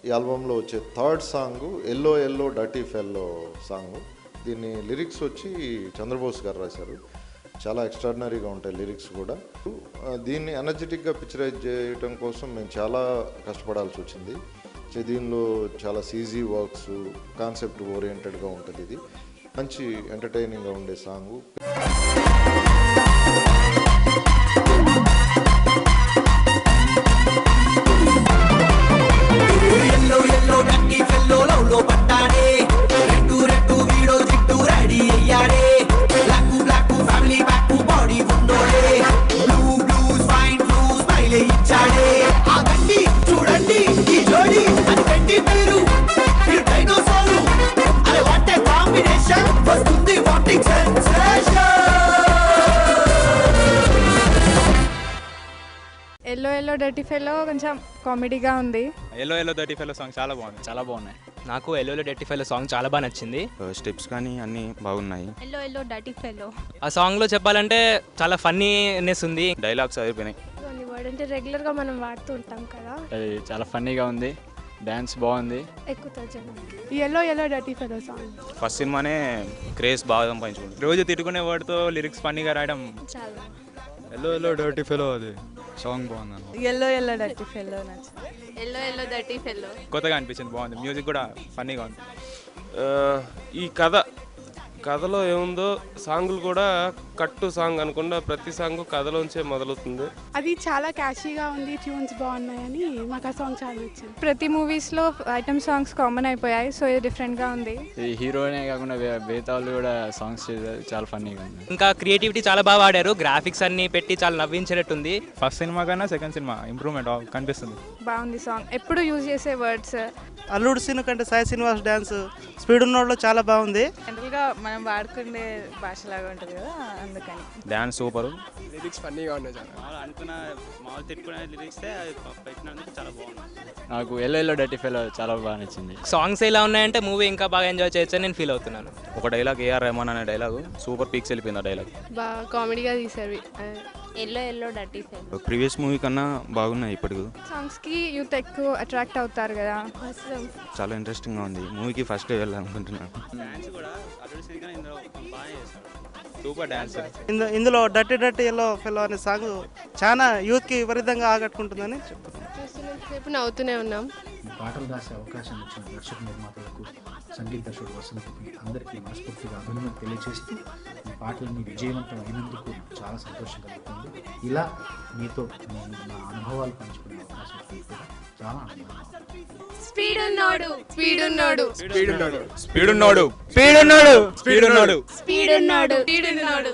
ఈ ఆల్బంలో వచ్చే third song yellow yellow dirty fellow song. దీన్ని లిరిక్స్ వచ్చి చంద్రబోస్ గారు రాశారు. చాలా ఎక్స్ట్రాడినరీగా ఉంటాయి లిరిక్స్ కూడా. దీన్ని ఎనర్జెటిక్గా పిక్చరైజ్ చేయడం కోసం మేము చాలా కష్టపడాల్సి వచ్చింది. దీనిలో చాలా సీజీ వర్క్స్, కాన్సెప్ట్ ఓరియంటెడ్గా ఉంటుంది. ఇది మంచి ఎంటర్టైనింగ్గా ఉండే song. Yellow yellow dirty fellow కొంచెం కామెడీగా ఉంది. Yellow yellow dirty fellow song చాలా బాగుంది, చాలా బాగున్నాయి. నాకు yellow yellow dirty fellow song చాలా బాగా నచ్చింది. స్టెప్స్ కానీ అన్నీ బాగున్నాయి. ఎల్లో ఎల్లో డర్టీ ఫెల్లో ఆ సాంగ్లో చెప్పాలంటే చాలా ఫన్నీనెస్ ఉంది. డైలాగ్స్ అయిపోయినాయి. వర్డ్ అంటే రెగ్యులర్గా మనం వాడుతూ ఉంటాం కదా, అది చాలా ఫన్నీగా ఉంది. డాన్స్ బాగుంది. Yellow yellow dirty fellow song first సినిమానే క్రేజ్ బాగా సంపాదించుకుంది. రోజు తిట్టుకునే వర్డ్తో లిరిక్స్ ఫన్నీగా రాయడం చాలా. ఎల్లో ఎల్లో డర్టీ ఫెలో అది సాంగ్ బాగుంది. ఎల్లో ఎల్లో డర్టీ ఫెల్లో నచ్చింది. ఎల్లో ఎల్లో డర్టీ ఫెల్లో కొత్తగా అనిపించింది, బాగుంది. మ్యూజిక్ కూడా ఫన్నీగా ఉంది. ఈ కథలో ఏముందో సాంగులు కూడా కట్టు సాంగ్ అనుకుండా ప్రతి సాంగ్ కథలోంచే మొదలవుతుంది. అది చాలా క్యాషీగా ఉంది, ట్యూన్స్ బాగున్నాయని మాకు ఆ సాంగ్ చాలా నచ్చింది. ప్రతి మూవీస్లో ఐటమ్ సాంగ్స్ కామన్ అయిపోయాయి, సో ఇది డిఫరెంట్గా ఉంది. ఈ హీరోనే కాకుండా మిగతా వాళ్ళు కూడా సాంగ్స్ చేశారు, చాలా ఫన్నీగా ఉంది. ఇంకా క్రియేటివిటీ చాలా బాగా వాడారు. గ్రాఫిక్స్ అన్ని పెట్టి చాలా నవ్వించేటట్టుంది. ఫస్ట్ సినిమా కన్నా సెకండ్ సినిమా ఇంప్రూవ్మెంట్ కనిపిస్తుంది. బాగుంది సాంగ్. ఎప్పుడు యూజ్ చేసే వర్డ్స్. అల్లుడు సీన్ కంటే సాయి శ్రీనివాస్ డ్యాన్స్ స్పీడ్ ఉన్నోడ్లో చాలా బాగుంది. జనరల్గా మనం వాడుకునే భాషలాగా ఉంటుంది కదా, అందుకని. Dance super. లిరిక్స్ ఫన్నీగా ఉన్నాయి. చాలా అనుకున్న మామూలు తిట్టుకునే లిరిక్స్ పెట్టినందుకు చాలా బాగుంది. నాకు ఎల్లో ఎల్లో డర్టీ ఫెలో చాలా బాగా నచ్చింది. సాంగ్స్ ఎలా ఉన్నాయంటే మూవీ ఇంకా బాగా ఎంజాయ్ చేయొచ్చని నేను ఫీల్ అవుతున్నాను. ఒక డైలాగ్ ఏఆర్ రెహమాన్ అనే డైలాగ్ సూపర్ పీక్స్ వెళ్ళిపోయింది. ఆ డైలాగ్ బాగా కామెడీగా తీసారు. Yellow yellow dirty fellow previous movie కన్నా బాగున్నాయి. ఇప్పటికి సాంగ్స్కి యూత్ ఎక్కువ అట్రాక్ట్ అవుతారు కదా, చాలా ఇంట్రెస్టింగ్గా ఉంది. మూవీకి ఫస్ట్ డే వెళ్ళాలనుకుంటున్నాను. Super dance. ఇందులో డర్టీ డర్టీ ఎల్లో ఫెలో అనే సాంగ్ చాలా యూత్కి విపరీతంగా ఆకట్టుకుంటుందని చెప్తున్నాను. నవ్వుతూనే ఉన్నాం. పాటలు రాసే అవకాశం ఇచ్చిన దర్శక నిర్మాతలకు, సంగీత దర్శకుడు వసంతకి అందరికీ మనస్ఫూర్తిగా అభినందనలు తెలియజేస్తూ ఈ పాటలన్నీ విజయవంతం అయినందుకు చాలా సంతోషం కలుగుతుంది. ఇలా మీతో నేను నా అనుభవాలు పంచుకునే అవకాశం కూడా చాలా ఆనందంగా ఉంది. స్పీడ్ ఉన్నాడు, స్పీడ్ ఉన్నాడు, స్పీడ్ ఉన్నాడు, స్పీడ్ ఉన్నాడు, స్పీడ్ ఉన్నాడు, స్పీడ్ ఉన్నాడు, స్పీడ్ ఉన్నాడు, స్పీడ్ ఉన్నాడు.